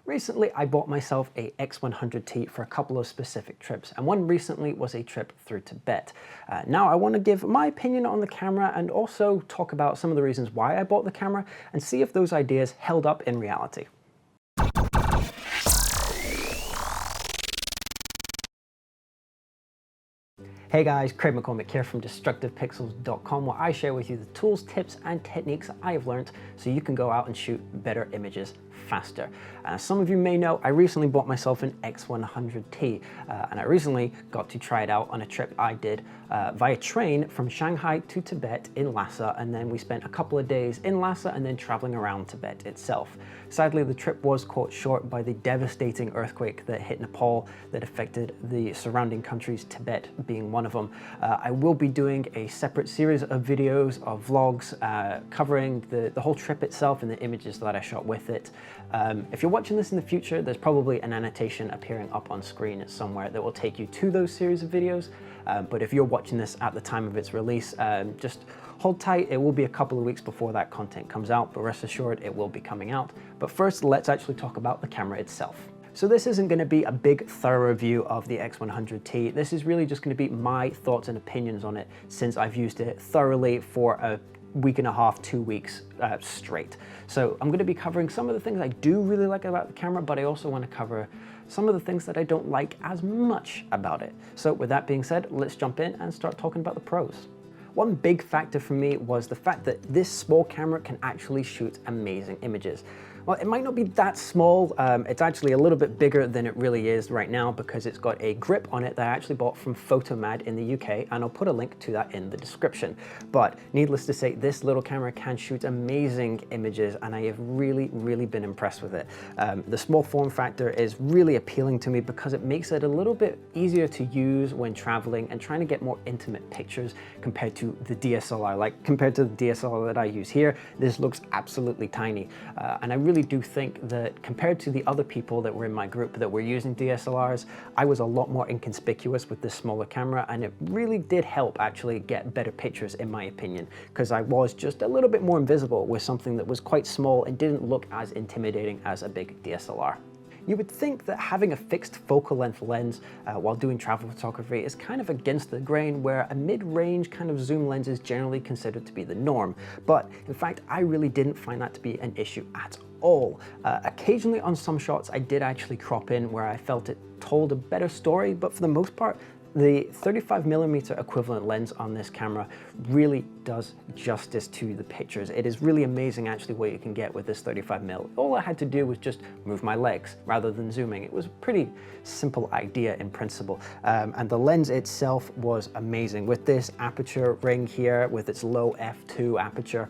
Recently, I bought myself a X100T for a couple of specific trips, and one recently was a trip through Tibet. Now I want to give my opinion on the camera and also talk about some of the reasons why I bought the camera and see if those ideas held up in reality. Hey guys, Craig McCormick here from DestructivePixels.com, where I share with you the tools, tips, and techniques I have learned so you can go out and shoot better images faster. Some of you may know I recently bought myself an X100T, and I recently got to try it out on a trip I did via train from Shanghai to Tibet in Lhasa, and then we spent a couple of days in Lhasa and then traveling around Tibet itself. Sadly, the trip was caught short by the devastating earthquake that hit Nepal that affected the surrounding countries, Tibet being one of them. I will be doing a separate series of videos, of vlogs, covering the whole trip itself and the images that I shot with it. If you're watching this in the future, there's probably an annotation appearing up on screen somewhere that will take you to those series of videos. But if you're watching this at the time of its release, just hold tight. It will be a couple of weeks before that content comes out, but rest assured it will be coming out. But first, let's actually talk about the camera itself. So this isn't going to be a big thorough review of the X100T. This is really just going to be my thoughts and opinions on it since I've used it thoroughly for a week and a half, 2 weeks straight. So I'm going to be covering some of the things I do really like about the camera, but I also want to cover some of the things that I don't like as much about it. So with that being said, let's jump in and start talking about the pros. One big factor for me was the fact that this small camera can actually shoot amazing images. Well, it might not be that small. It's actually a little bit bigger than it really is right now because it's got a grip on it that I actually bought from PhotoMadd in the UK, and I'll put a link to that in the description. But needless to say, this little camera can shoot amazing images, and I have really been impressed with it. The small form factor is really appealing to me because it makes it a little bit easier to use when traveling and trying to get more intimate pictures compared to the DSLR. Like compared to the DSLR that I use here, this looks absolutely tiny. And I really do think that compared to the other people that were in my group that were using DSLRs, I was a lot more inconspicuous with this smaller camera, and it really did help actually get better pictures in my opinion, because I was just a little bit more invisible with something that was quite small and didn't look as intimidating as a big DSLR. You would think that having a fixed focal length lens while doing travel photography is kind of against the grain, where a mid-range kind of zoom lens is generally considered to be the norm. But in fact, I really didn't find that to be an issue at all. Occasionally on some shots, I did actually crop in where I felt it told a better story, but for the most part, the 35mm equivalent lens on this camera really does justice to the pictures. It is really amazing actually what you can get with this 35mm. All I had to do was just move my legs rather than zooming. It was a pretty simple idea in principle. And the lens itself was amazing. With this aperture ring here, with its low f2 aperture,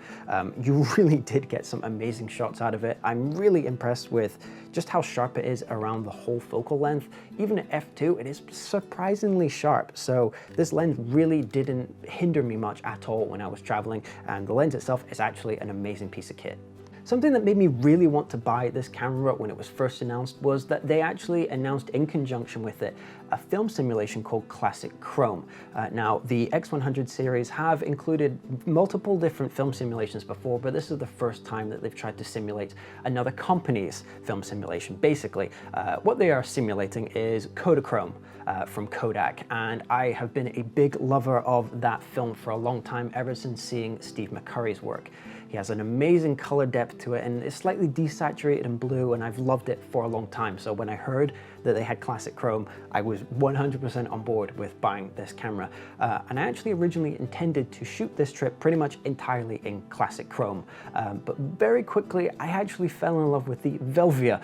you really did get some amazing shots out of it. I'm really impressed with just how sharp it is around the whole focal length. Even at f2, it is surprisingly sharp. So this lens really didn't hinder me much at all when I was traveling, and the lens itself is actually an amazing piece of kit. Something that made me really want to buy this camera when it was first announced was that they actually announced in conjunction with it a film simulation called Classic Chrome. Now, the X100 series have included multiple different film simulations before, but this is the first time that they've tried to simulate another company's film simulation. Basically, what they are simulating is Kodachrome from Kodak, and I have been a big lover of that film for a long time, ever since seeing Steve McCurry's work. He has an amazing color depth to it, and it's slightly desaturated in blue, and I've loved it for a long time. So when I heard that they had Classic Chrome, I was 100% on board with buying this camera. And I actually originally intended to shoot this trip pretty much entirely in Classic Chrome. But very quickly, I actually fell in love with the Velvia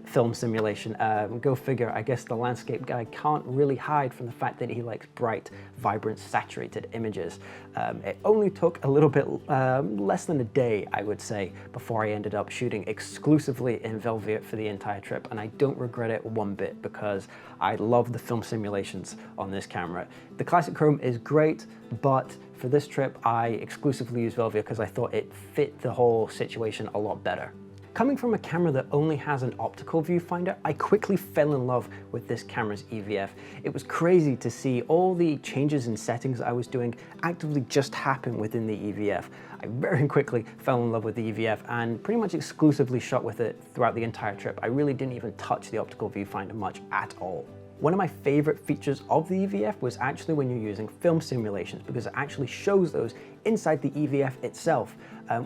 film simulation. Go figure, I guess the landscape guy can't really hide from the fact that he likes bright, vibrant, saturated images. It only took a little bit less than a day, I would say, before I ended up shooting exclusively in Velvia for the entire trip, and I don't regret it one bit because I love the film simulations on this camera. The Classic Chrome is great, but for this trip I exclusively used Velvia because I thought it fit the whole situation a lot better. Coming from a camera that only has an optical viewfinder, I quickly fell in love with this camera's EVF. It was crazy to see all the changes in settings I was doing actively just happen within the EVF. I very quickly fell in love with the EVF and pretty much exclusively shot with it throughout the entire trip. I really didn't even touch the optical viewfinder much at all. One of my favorite features of the EVF was actually when you're using film simulations, because it actually shows those inside the EVF itself,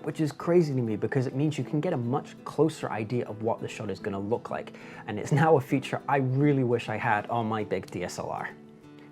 which is crazy to me because it means you can get a much closer idea of what the shot is going to look like. And it's now a feature I really wish I had on my big DSLR.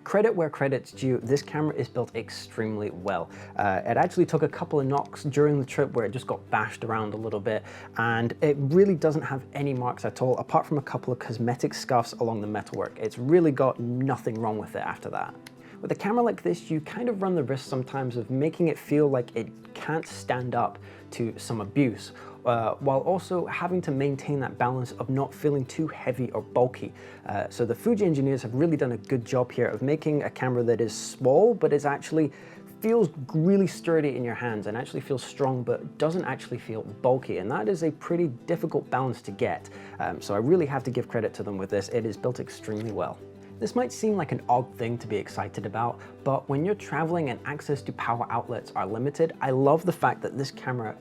Credit where credit's due, this camera is built extremely well. It actually took a couple of knocks during the trip where it just got bashed around a little bit, and it really doesn't have any marks at all, apart from a couple of cosmetic scuffs along the metalwork. It's really got nothing wrong with it after that. With a camera like this, you kind of run the risk sometimes of making it feel like it can't stand up to some abuse, while also having to maintain that balance of not feeling too heavy or bulky. So the Fuji engineers have really done a good job here of making a camera that is small, but is actually feels really sturdy in your hands and actually feels strong, but doesn't actually feel bulky. And that is a pretty difficult balance to get. So I really have to give credit to them with this. It is built extremely well. This might seem like an odd thing to be excited about, but when you're traveling and access to power outlets are limited, I love the fact that this camera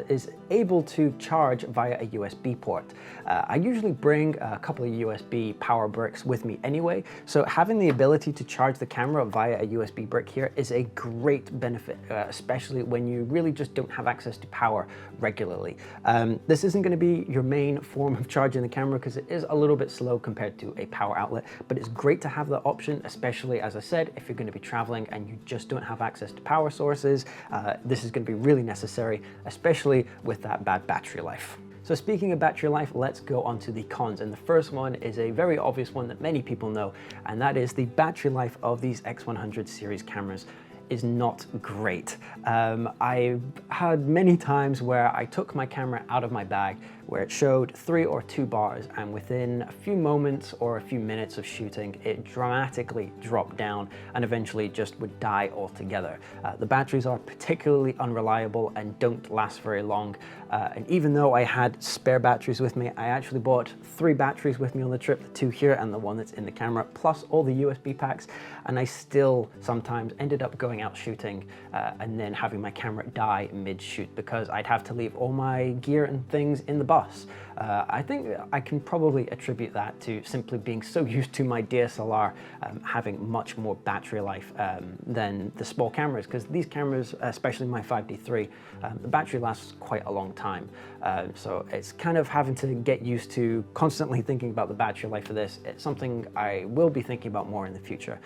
is able to charge via a USB port. I usually bring a couple of USB power bricks with me anyway, so having the ability to charge the camera via a USB brick here is a great benefit, especially when you really just don't have access to power regularly. This isn't going to be your main form of charging the camera because it is a little bit slow compared to a power outlet, but it's great to have that option, especially, as I said, if you're going to be traveling and you just don't have access to power sources. This is going to be really necessary, especially with that bad battery life. So speaking of battery life, let's go on to the cons. And the first one is a very obvious one that many people know, and that is the battery life of these X100 series cameras is not great. I've had many times where I took my camera out of my bag where it showed 3 or 2 bars, and within a few moments or a few minutes of shooting, it dramatically dropped down and eventually just would die altogether. The batteries are particularly unreliable and don't last very long. And even though I had spare batteries with me, I actually bought 3 batteries with me on the trip, the 2 here and the one that's in the camera, plus all the USB packs, and I still sometimes ended up going out shooting and then having my camera die mid-shoot because I'd have to leave all my gear and things in the bus. I think I can probably attribute that to simply being so used to my DSLR having much more battery life than the small cameras, because these cameras, especially my 5D3, the battery lasts quite a long time. So it's kind of having to get used to constantly thinking about the battery life of this. It's something I will be thinking about more in the future.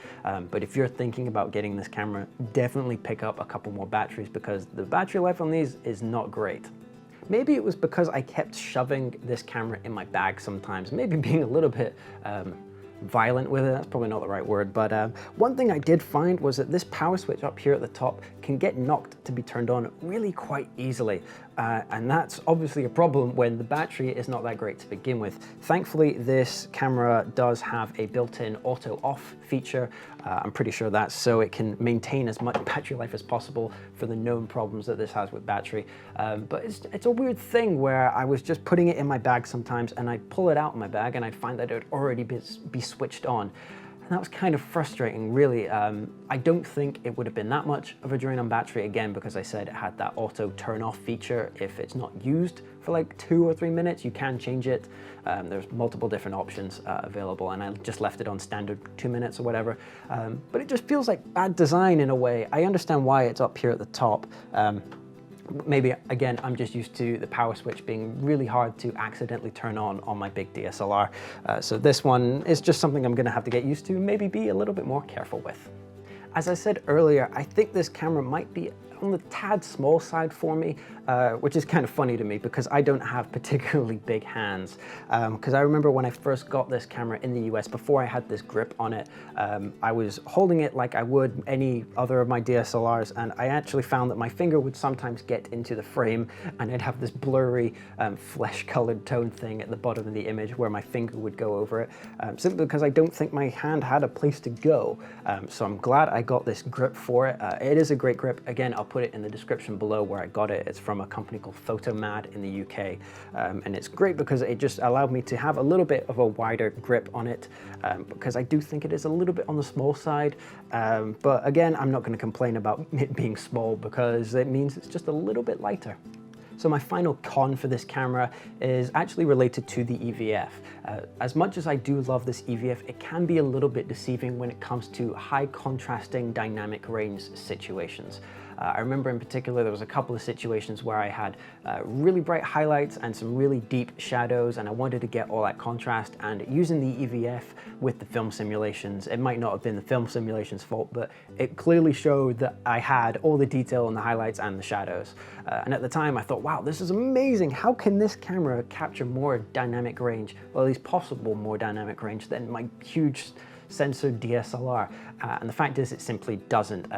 But if you're thinking about getting this camera, definitely pick up a couple more batteries because the battery life on these is not great. Maybe it was because I kept shoving this camera in my bag sometimes, maybe being a little bit violent with it. That's probably not the right word, but one thing I did find was that this power switch up here at the top can get knocked to be turned on really quite easily. And that's obviously a problem when the battery is not that great to begin with. Thankfully, this camera does have a built-in auto off feature. I'm pretty sure that's so it can maintain as much battery life as possible for the known problems that this has with battery. But it's a weird thing where I was just putting it in my bag sometimes and I'd pull it out of my bag and I'd find that it would already be switched on. And that was kind of frustrating, really. I don't think it would have been that much of a drain on battery, again, because I said it had that auto turn off feature. If it's not used for like 2 or 3 minutes, you can change it. There's multiple different options available, and I just left it on standard 2 minutes or whatever. But it just feels like bad design in a way. I understand why it's up here at the top. Maybe, again, I'm just used to the power switch being really hard to accidentally turn on my big DSLR. So this one is just something I'm gonna have to get used to, maybe be a little bit more careful with. As I said earlier, I think this camera might be on the tad small side for me, which is kind of funny to me because I don't have particularly big hands. Because I remember when I first got this camera in the US, before I had this grip on it, I was holding it like I would any other of my DSLRs, and I actually found that my finger would sometimes get into the frame and I'd have this blurry flesh-colored tone thing at the bottom of the image where my finger would go over it, simply because I don't think my hand had a place to go. So I'm glad I got this grip for it. It is a great grip. Again, I'll put it in the description below where I got it. It's from a company called PhotoMadd in the UK. And it's great because it just allowed me to have a little bit of a wider grip on it, because I do think it is a little bit on the small side. But again, I'm not going to complain about it being small because it means it's just a little bit lighter. So my final con for this camera is actually related to the EVF. As much as I do love this EVF, it can be a little bit deceiving when it comes to high contrasting dynamic range situations. I remember in particular there was a couple of situations where I had really bright highlights and some really deep shadows, and I wanted to get all that contrast, and using the EVF with the film simulations, it might not have been the film simulation's fault, but it clearly showed that I had all the detail in the highlights and the shadows. And at the time I thought, wow, this is amazing. How can this camera capture more dynamic range, or at least possible more dynamic range than my huge sensor DSLR? And the fact is it simply doesn't.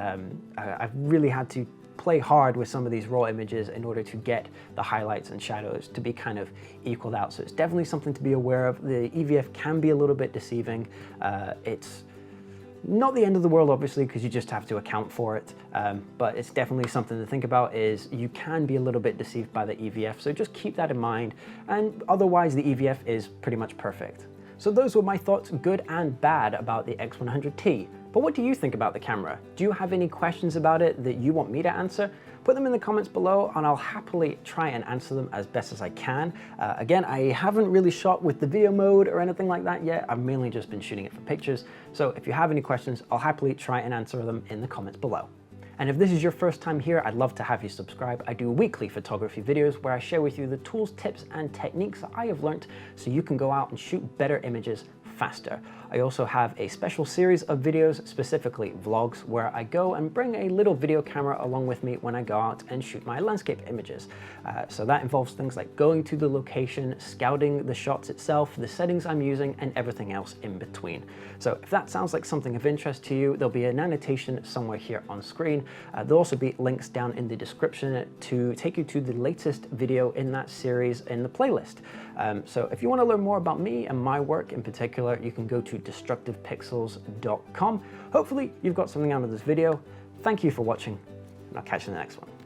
I've really had to play hard with some of these raw images in order to get the highlights and shadows to be kind of equaled out. So it's definitely something to be aware of. The EVF can be a little bit deceiving. It's not the end of the world, obviously, because you just have to account for it. But it's definitely something to think about, is you can be a little bit deceived by the EVF. So just keep that in mind. And otherwise, the EVF is pretty much perfect. So those were my thoughts, good and bad, about the X100T. But what do you think about the camera? Do you have any questions about it that you want me to answer? Put them in the comments below and I'll happily try and answer them as best as I can. Again, I haven't really shot with the video mode or anything like that yet. I've mainly just been shooting it for pictures. So if you have any questions, I'll happily try and answer them in the comments below. And if this is your first time here, I'd love to have you subscribe. I do weekly photography videos where I share with you the tools, tips, and techniques that I have learned so you can go out and shoot better images faster. I also have a special series of videos, specifically vlogs, where I go and bring a little video camera along with me when I go out and shoot my landscape images. So that involves things like going to the location, scouting the shots itself, the settings I'm using, and everything else in between. So if that sounds like something of interest to you, there'll be an annotation somewhere here on screen. There'll also be links down in the description to take you to the latest video in that series in the playlist. So if you want to learn more about me and my work in particular, you can go to destructivepixels.com. Hopefully you've got something out of this video. Thank you for watching, and I'll catch you in the next one.